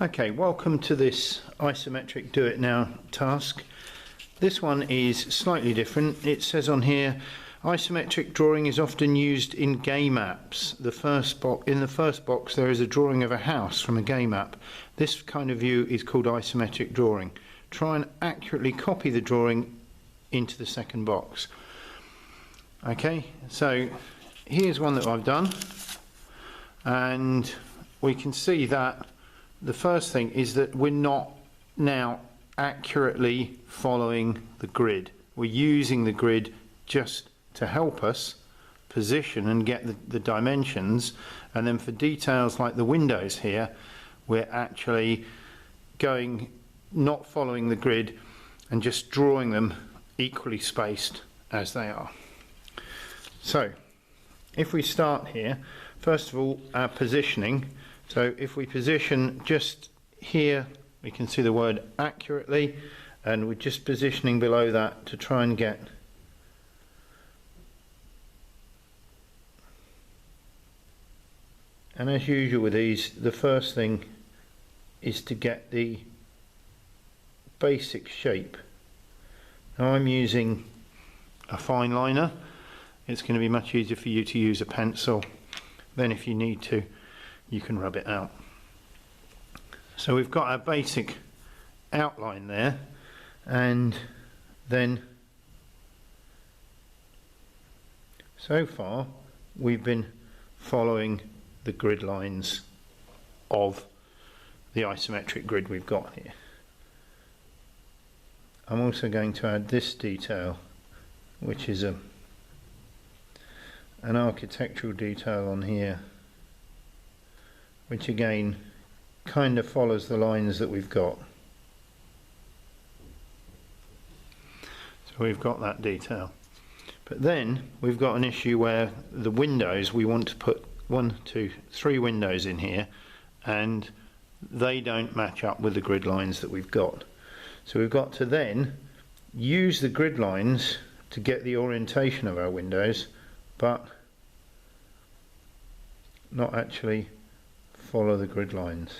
Okay, welcome to this isometric do it now task. This one is slightly different. It says on here, isometric drawing is often used in game apps. In the first box there is a drawing of a house from a game app. This kind of view is called isometric drawing. Try and accurately copy the drawing into the second box. Okay, so here's one that I've done, and we can see that the first thing is that we're not now accurately following the grid. We're using the grid just to help us position and get the dimensions, and then for details like the windows here, we're actually not following the grid and just drawing them equally spaced as they are. So if we start here, first of all, our positioning. So if we position just here, we can see the word accurately, and we're just positioning below that to try and get and as usual with these, the first thing is to get the basic shape. Now I'm using a fine liner. It's going to be much easier for you to use a pencil. Then if you need to, you can rub it out. So we've got our basic outline there, and then so far we've been following the grid lines of the isometric grid we've got here. I'm also going to add this detail, which is an architectural detail on here, which again kind of follows the lines that we've got. So we've got that detail. But then we've got an issue where the windows, we want to put 1, 2, 3 windows in here, and they don't match up with the grid lines that we've got. So we've got to then use the grid lines to get the orientation of our windows, but not actually follow the grid lines.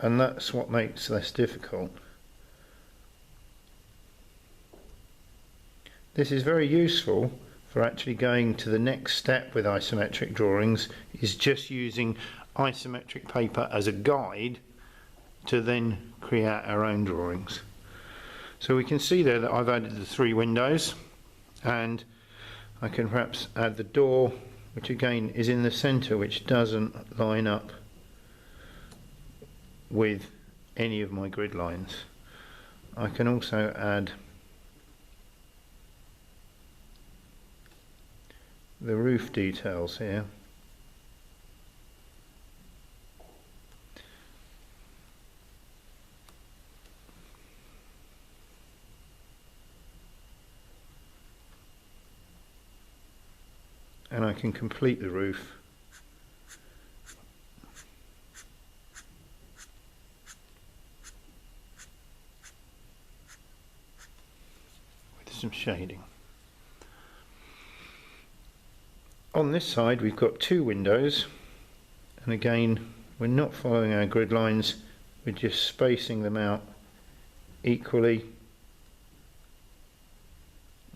And that's what makes this difficult. This is very useful for actually going to the next step with isometric drawings, is just using isometric paper as a guide to then create our own drawings. So we can see there that I've added the 3 windows, and I can perhaps add the door, which again is in the center, which doesn't line up with any of my grid lines. I can also add the roof details here. And I can complete the roof with some shading. On this side we've got 2 windows, and again we're not following our grid lines, we're just spacing them out equally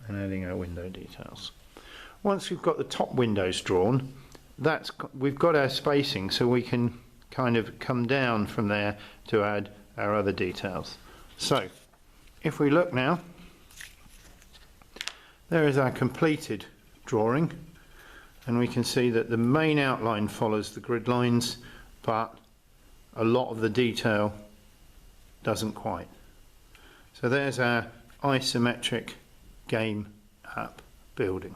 and adding our window details. Once we've got the top windows drawn, we've got our spacing, so we can kind of come down from there to add our other details. So if we look now, there is our completed drawing, and we can see that the main outline follows the grid lines, but a lot of the detail doesn't quite. So there's our isometric game app building.